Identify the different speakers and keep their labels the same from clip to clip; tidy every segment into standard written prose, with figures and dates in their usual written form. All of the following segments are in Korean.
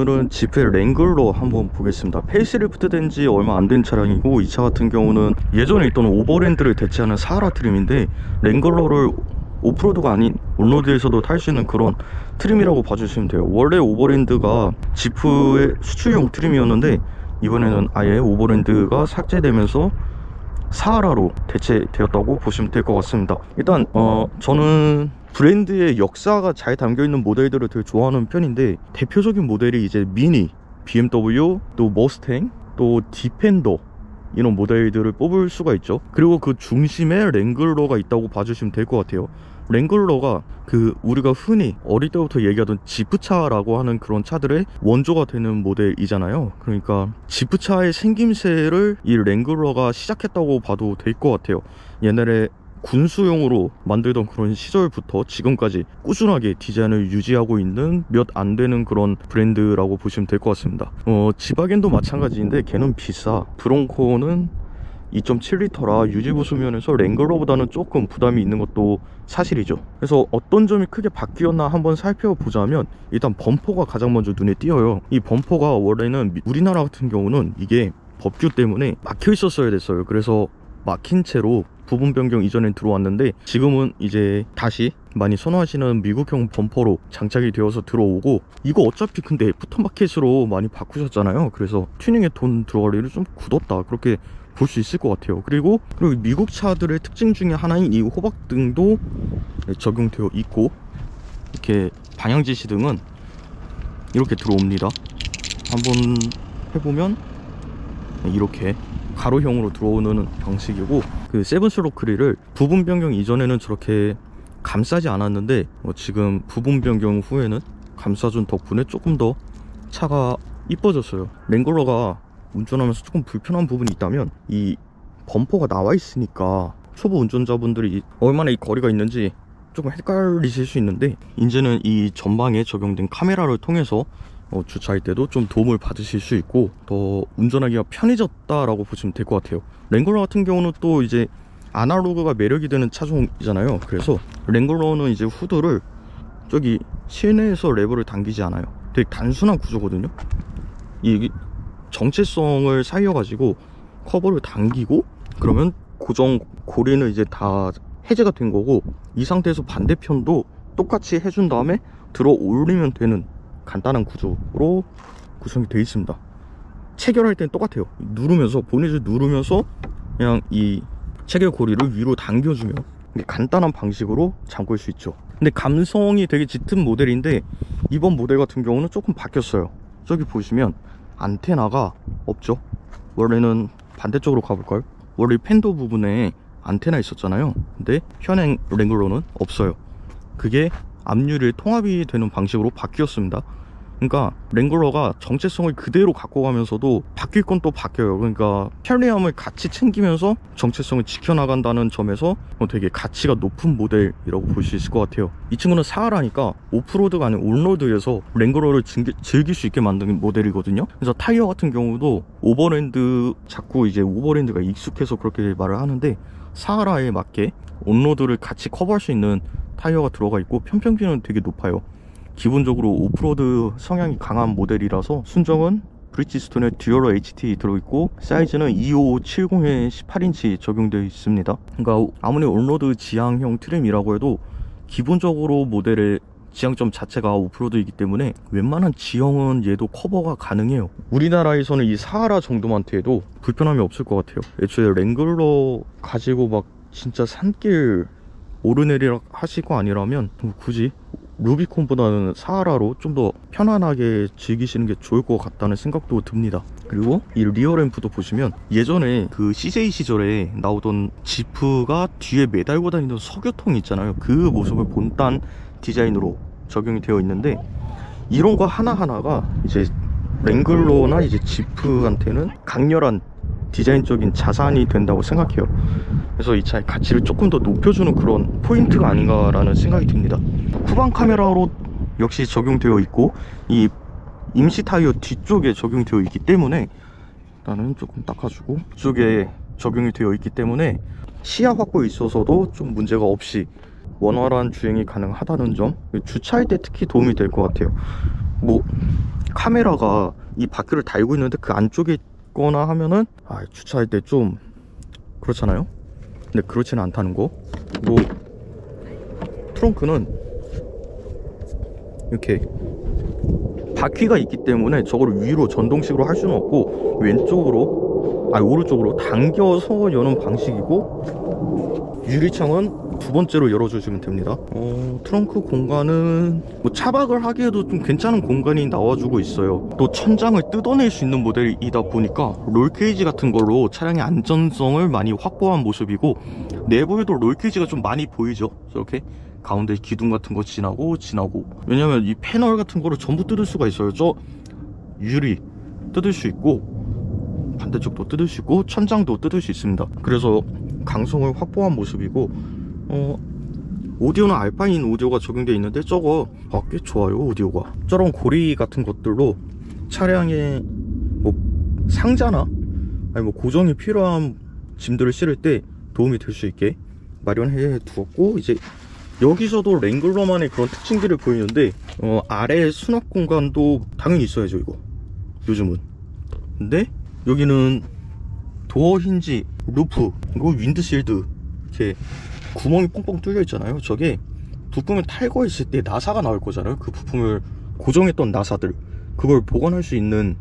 Speaker 1: 오늘은 지프의 랭글러 한번 보겠습니다. 페이스리프트 된 지 얼마 안 된 차량이고, 이 차 같은 경우는 예전에 있던 오버랜드를 대체하는 사하라 트림인데, 랭글러를 오프로드가 아닌 온로드에서도 탈 수 있는 그런 트림이라고 봐주시면 돼요. 원래 오버랜드가 지프의 수출용 트림이었는데, 이번에는 아예 오버랜드가 삭제되면서 사하라로 대체되었다고 보시면 될 것 같습니다. 일단 저는 브랜드의 역사가 잘 담겨있는 모델들을 되게 좋아하는 편인데, 대표적인 모델이 이제 미니, BMW, 또 머스탱, 또 디펜더, 이런 모델들을 뽑을 수가 있죠. 그리고 그 중심에 랭글러가 있다고 봐주시면 될 것 같아요. 랭글러가 우리가 흔히 어릴 때부터 얘기하던 지프차라고 하는 그런 차들의 원조가 되는 모델이잖아요. 그러니까 지프차의 생김새를 이 랭글러가 시작했다고 봐도 될 것 같아요. 옛날에 군수용으로 만들던 그런 시절부터 지금까지 꾸준하게 디자인을 유지하고 있는 몇 안 되는 그런 브랜드라고 보시면 될 것 같습니다. 지바겐도 마찬가지인데 걔는 비싸. 브롱코는 2.7L라 유지보수 면에서 랭글러보다는 조금 부담이 있는 것도 사실이죠. 그래서 어떤 점이 크게 바뀌었나 한번 살펴보자면, 일단 범퍼가 가장 먼저 눈에 띄어요. 이 범퍼가 원래는 우리나라 같은 경우는 이게 법규 때문에 막혀 있었어야 됐어요. 그래서 막힌 채로 부분 변경 이전에 들어왔는데, 지금은 이제 다시 많이 선호하시는 미국형 범퍼로 장착이 되어서 들어오고, 이거 어차피 근데 애프터마켓으로 많이 바꾸셨잖아요. 그래서 튜닝에 돈 들어갈 일은 좀 굳었다, 그렇게 볼 수 있을 것 같아요. 그리고 미국 차들의 특징 중에 하나인 이 호박등도 적용되어 있고, 이렇게 방향지시등은 이렇게 들어옵니다. 한번 해보면 이렇게 가로형으로 들어오는 방식이고, 그 세븐슬롯 그릴을 부분 변경 이전에는 저렇게 감싸지 않았는데, 지금 부분 변경 후에는 감싸준 덕분에 조금 더 차가 이뻐졌어요. 랭글러가 운전하면서 조금 불편한 부분이 있다면, 이 범퍼가 나와 있으니까 초보 운전자분들이 얼마나 이 거리가 있는지 조금 헷갈리실 수 있는데, 이제는 이 전방에 적용된 카메라를 통해서 주차할 때도 좀 도움을 받으실 수 있고, 더 운전하기가 편해졌다라고 보시면 될 것 같아요. 랭글러 같은 경우는 또 이제 아날로그가 매력이 되는 차종이잖아요. 그래서 랭글러는 이제 후드를 저기 실내에서 레버를 당기지 않아요. 되게 단순한 구조거든요. 이 정체성을 살려가지고 커버를 당기고, 그러면 고정 고리는 이제 다 해제가 된 거고, 이 상태에서 반대편도 똑같이 해준 다음에 들어 올리면 되는 간단한 구조로 구성이 되어 있습니다. 체결할 때는 똑같아요. 누르면서, 보닛을 누르면서 그냥 이 체결 고리를 위로 당겨주면 간단한 방식으로 잠글 수 있죠. 근데 감성이 되게 짙은 모델인데, 이번 모델 같은 경우는 조금 바뀌었어요. 저기 보시면 안테나가 없죠. 원래는 반대쪽으로 가볼까요? 원래 펜더 부분에 안테나 있었잖아요. 근데 현행 랭글러는 없어요. 그게 앞유리에 통합이 되는 방식으로 바뀌었습니다. 그러니까 랭글러가 정체성을 그대로 갖고 가면서도 바뀔 건 또 바뀌어요. 그러니까 편리함을 같이 챙기면서 정체성을 지켜나간다는 점에서 되게 가치가 높은 모델이라고 볼 수 있을 것 같아요. 이 친구는 사하라니까 오프로드가 아닌 온로드에서 랭글러를 즐길 수 있게 만든 모델이거든요. 그래서 타이어 같은 경우도 오버랜드, 자꾸 이제 오버랜드가 익숙해서 그렇게 말을 하는데, 사하라에 맞게 온로드를 같이 커버할 수 있는 타이어가 들어가 있고, 편평기는 되게 높아요. 기본적으로 오프로드 성향이 강한 모델이라서 순정은 브리지스톤에 듀얼러 HT 들어있고, 사이즈는 2570에 18인치 적용되어 있습니다. 그러니까 아무리 온로드 지향형 트림이라고 해도 기본적으로 모델의 지향점 자체가 오프로드이기 때문에 웬만한 지형은 얘도 커버가 가능해요. 우리나라에서는 이 사하라 정도만 해도 불편함이 없을 것 같아요. 애초에 랭글러 가지고 막 진짜 산길 오르내리락 하실 거 아니라면 굳이 루비콘보다는 사하라로 좀 더 편안하게 즐기시는 게 좋을 것 같다는 생각도 듭니다. 그리고 이 리어램프도 보시면, 예전에 그 CJ 시절에 나오던 지프가 뒤에 매달고 다니던 석유통 있잖아요. 그 모습을 본딴 디자인으로 적용이 되어 있는데, 이런 거 하나하나가 이제 랭글러나 이제 지프한테는 강렬한 디자인적인 자산이 된다고 생각해요. 그래서 이 차의 가치를 조금 더 높여주는 그런 포인트가 아닌가라는 생각이 듭니다. 후방 카메라로 역시 적용되어 있고, 이 임시 타이어 뒤쪽에 적용되어 있기 때문에, 일단은 조금 닦아주고, 이쪽에 적용이 되어 있기 때문에 시야 확보에 있어서도 좀 문제가 없이 원활한 주행이 가능하다는 점, 주차할 때 특히 도움이 될 것 같아요. 뭐 카메라가 이 바퀴를 달고 있는데 그 안쪽에 있거나 하면은 주차할 때 좀 그렇잖아요. 근데 그렇지는 않다는 거. 뭐 트렁크는 이렇게 바퀴가 있기 때문에 저거를 위로 전동식으로 할 수는 없고 오른쪽으로 당겨서 여는 방식이고, 유리창은 두 번째로 열어주시면 됩니다. 트렁크 공간은 뭐 차박을 하기에도 좀 괜찮은 공간이 나와주고 있어요. 또 천장을 뜯어낼 수 있는 모델이다 보니까 롤케이지 같은 걸로 차량의 안전성을 많이 확보한 모습이고, 내부에도 롤케이지가 좀 많이 보이죠. 저렇게 가운데 기둥 같은 거 지나고 왜냐면 이 패널 같은 거를 전부 뜯을 수가 있어요. 저 유리 뜯을 수 있고 반대쪽도 뜯을 수 있고 천장도 뜯을 수 있습니다. 그래서 강성을 확보한 모습이고, 오디오는 알파인 오디오가 적용되어 있는데 저거 꽤 좋아요. 오디오가 저런 고리 같은 것들로 차량에 뭐 상자나 아니 뭐 고정이 필요한 짐들을 실을 때 도움이 될 수 있게 마련해 두었고, 이제 여기서도 랭글러만의 그런 특징들을 보이는데, 아래 수납 공간도 당연히 있어야죠 이거 요즘은. 근데 여기는 도어 힌지, 루프, 그리고 윈드실드 이렇게 구멍이 뻥뻥 뚫려 있잖아요. 저게 부품을 탈거했을 때 나사가 나올 거잖아요. 그 부품을 고정했던 나사들, 그걸 보관할 수 있는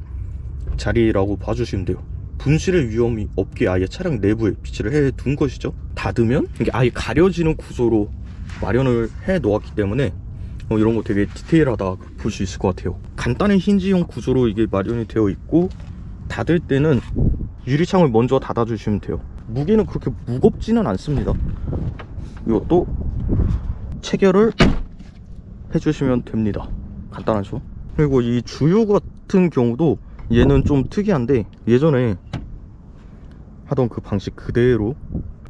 Speaker 1: 자리라고 봐주시면 돼요. 분실의 위험이 없게 아예 차량 내부에 비치를 해 둔 것이죠. 닫으면 이게 아예 가려지는 구조로 마련을 해 놓았기 때문에 이런 거 되게 디테일하다 볼 수 있을 것 같아요. 간단한 힌지형 구조로 이게 마련이 되어 있고, 닫을 때는 유리창을 먼저 닫아 주시면 돼요. 무게는 그렇게 무겁지는 않습니다. 이것도 체결을 해 주시면 됩니다. 간단하죠. 그리고 이 주유 같은 경우도 얘는 좀 특이한데, 예전에 하던 그 방식 그대로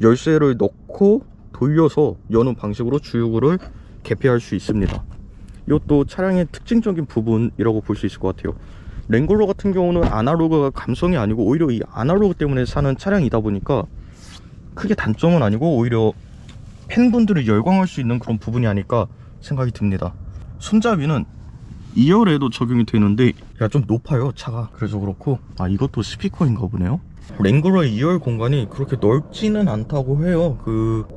Speaker 1: 열쇠를 넣고 돌려서 여는 방식으로 주유구를 개폐할 수 있습니다. 이것도 차량의 특징적인 부분이라고 볼 수 있을 것 같아요. 랭글러 같은 경우는 아날로그가 감성이 아니고 오히려 이 아날로그 때문에 사는 차량이다 보니까 크게 단점은 아니고 오히려 팬분들을 열광할 수 있는 그런 부분이 아닐까 생각이 듭니다. 손잡이는 2열에도 적용이 되는데 좀 높아요 차가. 그래서 그렇고, 이것도 스피커인가 보네요. 랭글러의 2열 공간이 그렇게 넓지는 않다고 해요.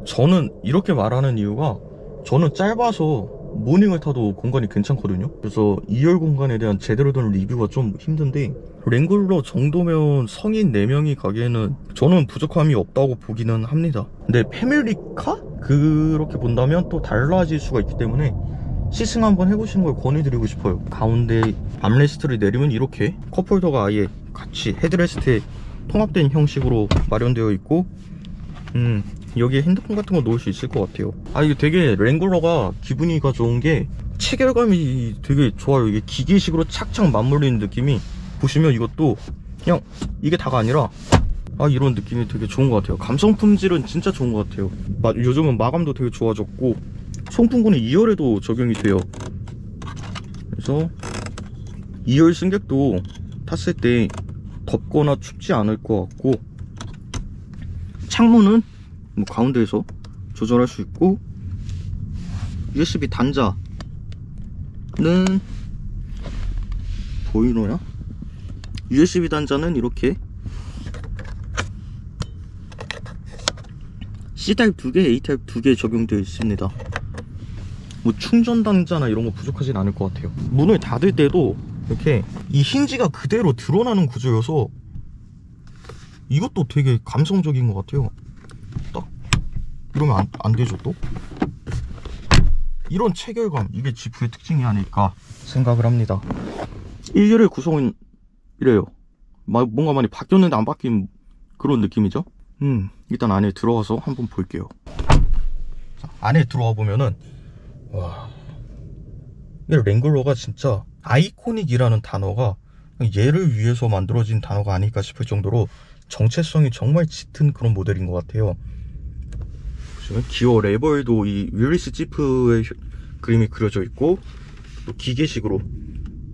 Speaker 1: 저는 이렇게 말하는 이유가, 저는 짧아서 모닝을 타도 공간이 괜찮거든요. 그래서 2열 공간에 대한 제대로 된 리뷰가 좀 힘든데, 랭글러 정도면 성인 4명이 가기에는 저는 부족함이 없다고 보기는 합니다. 근데 패밀리카? 그렇게 본다면 또 달라질 수가 있기 때문에 시승 한번 해보시는 걸 권해드리고 싶어요. 가운데 암레스트를 내리면 이렇게 컵홀더가 아예 같이 헤드레스트에 통합된 형식으로 마련되어 있고, 여기에 핸드폰 같은 거 놓을 수 있을 것 같아요. 이게 되게 랭글러가 기분이가 좋은 게 체결감이 되게 좋아요. 이게 기계식으로 착착 맞물리는 느낌이, 보시면 이것도 그냥 이게 다가 아니라 이런 느낌이 되게 좋은 것 같아요. 감성 품질은 진짜 좋은 것 같아요. 요즘은 마감도 되게 좋아졌고, 송풍구는 2열에도 적용이 돼요. 그래서 2열 승객도 탔을 때 덥거나 춥지 않을 것 같고, 창문은 뭐 가운데에서 조절할 수 있고, USB 단자는 보이노야? USB 단자는 이렇게 C타입 2개, A타입 2개 적용되어 있습니다. 뭐 충전 단자나 이런 거 부족하진 않을 것 같아요. 문을 닫을 때도 이렇게 이 힌지가 그대로 드러나는 구조여서 이것도 되게 감성적인 것 같아요. 딱 이러면 안 되죠. 또 이런 체결감, 이게 지프의 특징이 아닐까 생각을 합니다. 1열의 구성은 이래요. 뭔가 많이 바뀌었는데 안 바뀐 그런 느낌이죠. 일단 안에 들어가서 한번 볼게요. 자, 안에 들어와 보면은, 와, 이 랭글러가 진짜 아이코닉이라는 단어가 얘를 위해서 만들어진 단어가 아닐까 싶을 정도로 정체성이 정말 짙은 그런 모델인 것 같아요. 보시면 기어 레버에도 이 윌리스 지프의 그림이 그려져 있고, 또 기계식으로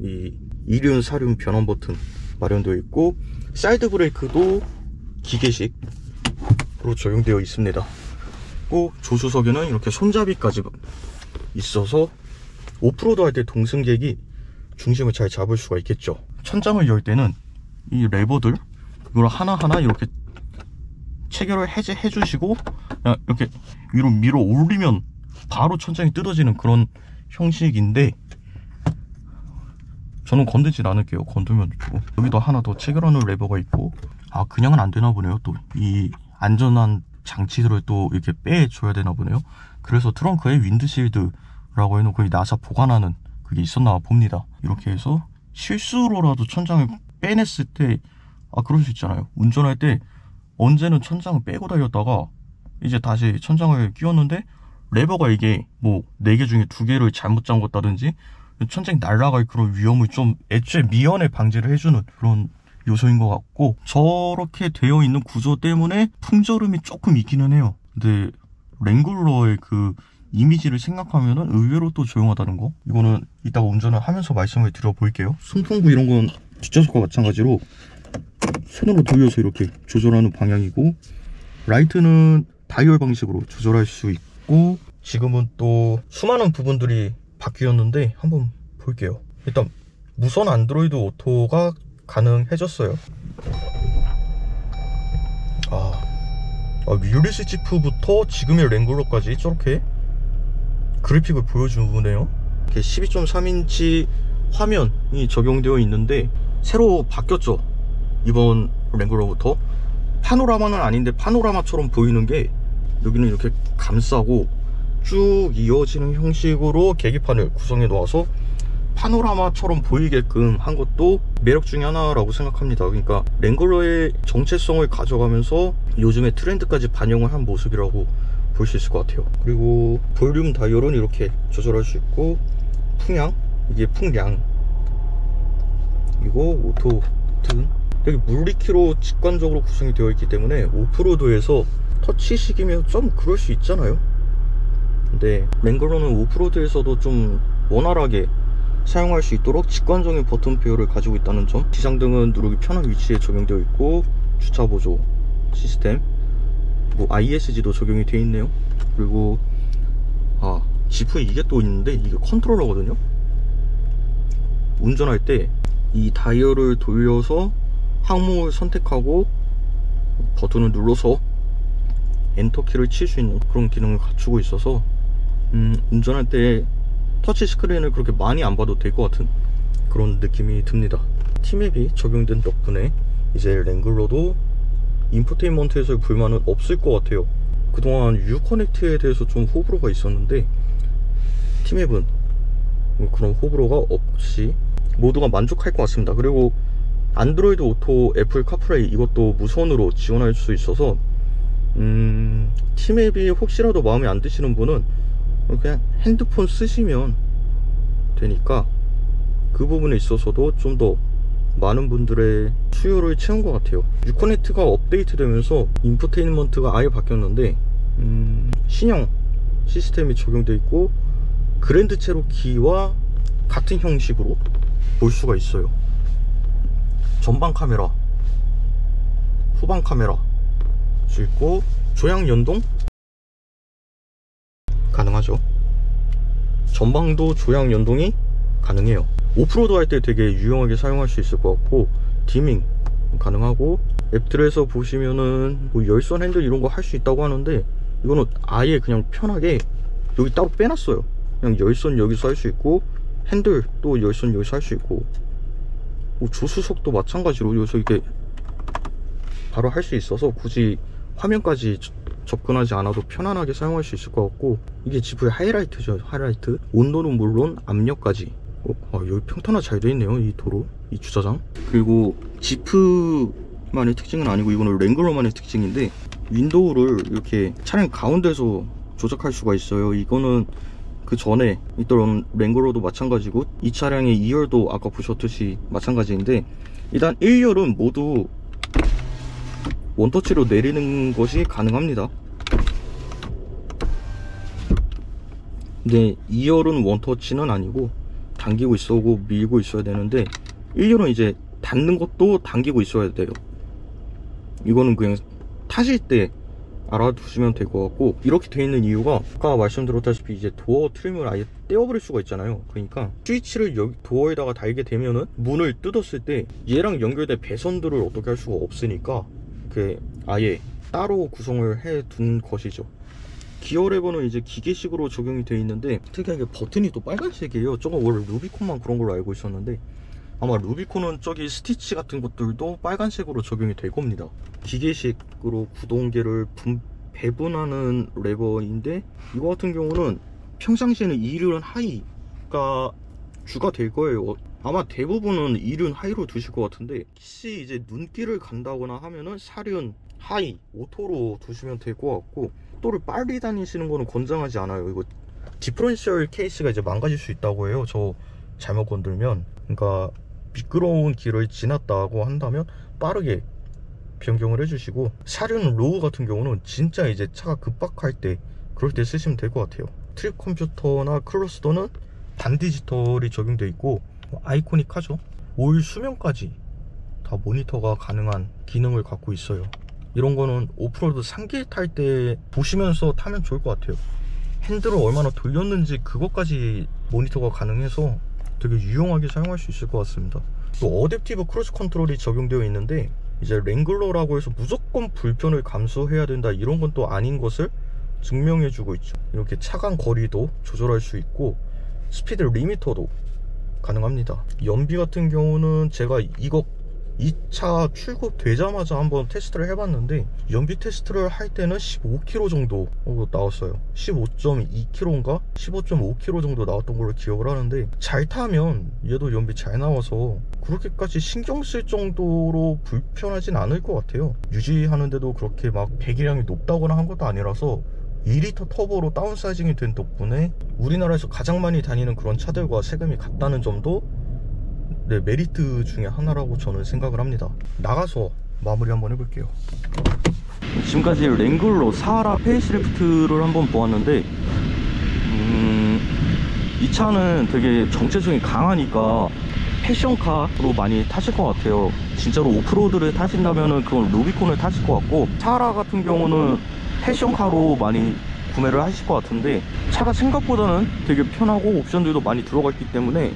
Speaker 1: 이 이륜 사륜 변환 버튼 마련되어 있고, 사이드 브레이크도 기계식으로 적용되어 있습니다. 꼭 조수석에는 이렇게 손잡이까지 있어서 오프로드 할 때 동승객이 중심을 잘 잡을 수가 있겠죠. 천장을 열 때는 이 레버들 이걸 하나하나 이렇게 체결을 해제해 주시고 그냥 이렇게 위로 밀어 올리면 바로 천장이 뜯어지는 그런 형식인데, 저는 건들질 않을게요. 건들면 주고. 여기도 하나 더 체결하는 레버가 있고, 아 그냥은 안 되나 보네요. 또 이 안전한 장치들을 또 이렇게 빼줘야 되나 보네요. 그래서 트렁크에 윈드실드라고 해놓고 이 나사 보관하는 그게 있었나 봅니다. 이렇게 해서 실수로라도 천장을 빼냈을 때, 아 그럴 수 있잖아요. 운전할 때 언제는 천장을 빼고 달렸다가 이제 다시 천장을 끼웠는데 레버가 이게 뭐 4개 중에 2개를 잘못 잠궜다든지 천장이 날아갈 그런 위험을 좀 애초에 미연에 방지를 해주는 그런 요소인 것 같고, 저렇게 되어 있는 구조 때문에 풍절음이 조금 있기는 해요. 근데 랭글러의 그 이미지를 생각하면은 의외로 또 조용하다는 거, 이거는 이따가 운전을 하면서 말씀을 드려볼게요. 송풍구 이런 건 뒷좌석과 마찬가지로 손으로 돌려서 이렇게 조절하는 방향이고, 라이트는 다이얼 방식으로 조절할 수 있고, 지금은 또 수많은 부분들이 바뀌었는데 한번 볼게요. 일단 무선 안드로이드 오토가 가능해졌어요. 뮬리스 지프부터 지금의 랭글러까지 저렇게 그래픽을 보여주네요. 이렇게 12.3인치 화면이 적용되어 있는데 새로 바뀌었죠. 이번 랭글러부터 파노라마는 아닌데 파노라마처럼 보이는 게, 여기는 이렇게 감싸고 쭉 이어지는 형식으로 계기판을 구성해 놓아서 파노라마처럼 보이게끔 한 것도 매력 중에 하나라고 생각합니다. 그러니까 랭글러의 정체성을 가져가면서 요즘의 트렌드까지 반영을 한 모습이라고 볼 수 있을 것 같아요. 그리고 볼륨 다이얼은 이렇게 조절할 수 있고, 풍향, 이게 풍량, 이거 오토 등 여기 물리키로 직관적으로 구성이 되어 있기 때문에 오프로드에서 터치식이면 좀 그럴 수 있잖아요. 근데 랭글러는 오프로드에서도 좀 원활하게 사용할 수 있도록 직관적인 버튼 페어를 가지고 있다는 점, 지상등은 누르기 편한 위치에 적용되어 있고, 주차 보조 시스템, 뭐 ISG도 적용이 되어 있네요. 그리고 지프에 이게 또 있는데, 이게 컨트롤러거든요. 운전할 때 이 다이얼을 돌려서 항목을 선택하고 버튼을 눌러서 엔터키를 칠 수 있는 그런 기능을 갖추고 있어서 운전할 때 터치 스크린을 그렇게 많이 안 봐도 될 것 같은 그런 느낌이 듭니다. T맵이 적용된 덕분에 이제 랭글러도 인포테인먼트에서의 불만은 없을 것 같아요. 그동안 유커넥트에 대해서 좀 호불호가 있었는데 T맵은 그런 호불호가 없이 모두가 만족할 것 같습니다. 그리고 안드로이드 오토, 애플 카플레이 이것도 무선으로 지원할 수 있어서 T맵이 혹시라도 마음에 안 드시는 분은 그냥 핸드폰 쓰시면 되니까 그 부분에 있어서도 좀 더 많은 분들의 수요를 채운 것 같아요. 유커넥트가 업데이트 되면서 인포테인먼트가 아예 바뀌었는데 신형 시스템이 적용되어 있고, 그랜드 체로키와 같은 형식으로 볼 수가 있어요. 전방 카메라, 후방 카메라 수 있고, 조향 연동 가능하죠. 전방도 조향 연동이 가능해요. 오프로드 할 때 되게 유용하게 사용할 수 있을 것 같고, 디밍 가능하고, 앱들에서 보시면은 뭐 열선 핸들 이런 거 할 수 있다고 하는데, 이거는 아예 그냥 편하게 여기 따로 빼놨어요. 그냥 열선 여기서 할 수 있고, 핸들 또 열선 여기서 할 수 있고, 뭐 조수석도 마찬가지로 여기서 이렇게 바로 할 수 있어서 굳이 화면까지 접근하지 않아도 편안하게 사용할 수 있을 것 같고, 이게 지프의 하이라이트죠. 하이라이트. 온도는 물론 압력까지. 여기 평탄화 잘 돼 있네요. 이 도로, 이 주차장. 그리고 지프만의 특징은 아니고 이거는 랭글러만의 특징인데, 윈도우를 이렇게 차량 가운데서 조작할 수가 있어요. 이거는 그 전에 있던 랭글러도 마찬가지고, 이 차량의 2열도 아까 보셨듯이 마찬가지인데, 일단 1열은 모두 원터치로 내리는 것이 가능합니다. 근데 2열은 원터치는 아니고 당기고 있어고 밀고 있어야 되는데, 1열은 이제 닫는 것도 당기고 있어야 돼요. 이거는 그냥 타실 때 알아두시면 될 것 같고, 이렇게 돼 있는 이유가 아까 말씀드렸다시피 이제 도어 트림을 아예 떼어버릴 수가 있잖아요. 그러니까 스위치를 여기 도어에다가 달게 되면은 문을 뜯었을 때 얘랑 연결된 배선들을 어떻게 할 수가 없으니까 그 아예 따로 구성을 해 둔 것이죠. 기어 레버는 이제 기계식으로 적용이 되어 있는데, 특이하게 버튼이 또 빨간색이에요. 저거 원래 루비콘만 그런 걸로 알고 있었는데, 아마 루비콘은 저기 스티치 같은 것들도 빨간색으로 적용이 될 겁니다. 기계식으로 구동계를 배분하는 레버인데, 이거 같은 경우는 평상시에는 이륜 하이가 주가 될 거예요. 아마 대부분은 이륜 하이로 두실 것 같은데, 혹시 이제 눈길을 간다거나 하면은 사륜 하이 오토로 두시면 될 것 같고, 속도를 빨리 다니시는 거는 권장하지 않아요. 이거 디퍼런셜 케이스가 이제 망가질 수 있다고 해요. 저 잘못 건들면. 그러니까 미끄러운 길을 지났다고 한다면 빠르게 변경을 해주시고, 사륜 로우 같은 경우는 진짜 이제 차가 급박할 때, 그럴 때 쓰시면 될 것 같아요. 트립 컴퓨터나 클러스터는 반디지털이 적용되어 있고 아이코닉하죠. 올 수명까지 다 모니터가 가능한 기능을 갖고 있어요. 이런 거는 오프로드 산길 탈 때 보시면서 타면 좋을 것 같아요. 핸들을 얼마나 돌렸는지 그것까지 모니터가 가능해서 되게 유용하게 사용할 수 있을 것 같습니다. 또 어댑티브 크루즈 컨트롤이 적용되어 있는데, 이제 랭글러라고 해서 무조건 불편을 감수해야 된다 이런 건 또 아닌 것을 증명해 주고 있죠. 이렇게 차간 거리도 조절할 수 있고 스피드 리미터도 가능합니다. 연비 같은 경우는 제가 이거 이 차 출고되자마자 한번 테스트를 해봤는데, 연비 테스트를 할 때는 15km 정도 나왔어요. 15.2km인가 15.5km 정도 나왔던 걸로 기억을 하는데, 잘 타면 얘도 연비 잘 나와서 그렇게까지 신경 쓸 정도로 불편하진 않을 것 같아요. 유지하는데도 그렇게 막 배기량이 높다거나 한 것도 아니라서 2리터 터보로 다운사이징이 된 덕분에 우리나라에서 가장 많이 다니는 그런 차들과 세금이 같다는 점도 메리트 중에 하나라고 저는 생각을 합니다. 나가서 마무리 한번 해볼게요. 지금까지 랭글러 사하라 페이스리프트를 한번 보았는데, 이 차는 되게 정체성이 강하니까 패션카로 많이 타실 것 같아요. 진짜로 오프로드를 타신다면은 그건 루비콘을 타실 것 같고, 사하라 같은 경우는 패션카로 많이 구매를 하실 것 같은데, 차가 생각보다는 되게 편하고 옵션들도 많이 들어가 있기 때문에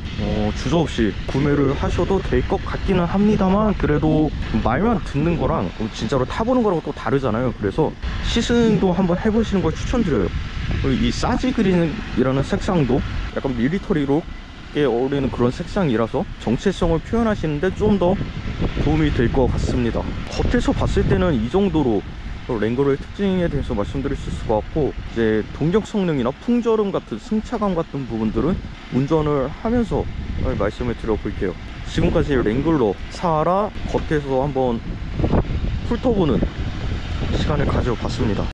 Speaker 1: 주저없이 구매를 하셔도 될 것 같기는 합니다만, 그래도 말만 듣는 거랑 진짜로 타보는 거랑 또 다르잖아요. 그래서 시승도 한번 해보시는 걸 추천드려요. 그리고 이 사지 그린이라는 색상도 약간 밀리터리룩에 어울리는 그런 색상이라서 정체성을 표현하시는데 좀 더 도움이 될 것 같습니다. 겉에서 봤을 때는 이 정도로 랭글러의 특징에 대해서 말씀드릴 수 있을 것 같고, 이제 동력 성능이나 풍절음 같은 승차감 같은 부분들은 운전을 하면서 말씀을 드려볼게요. 지금까지 랭글러 사하라 겉에서 한번 훑어보는 시간을 가져봤습니다.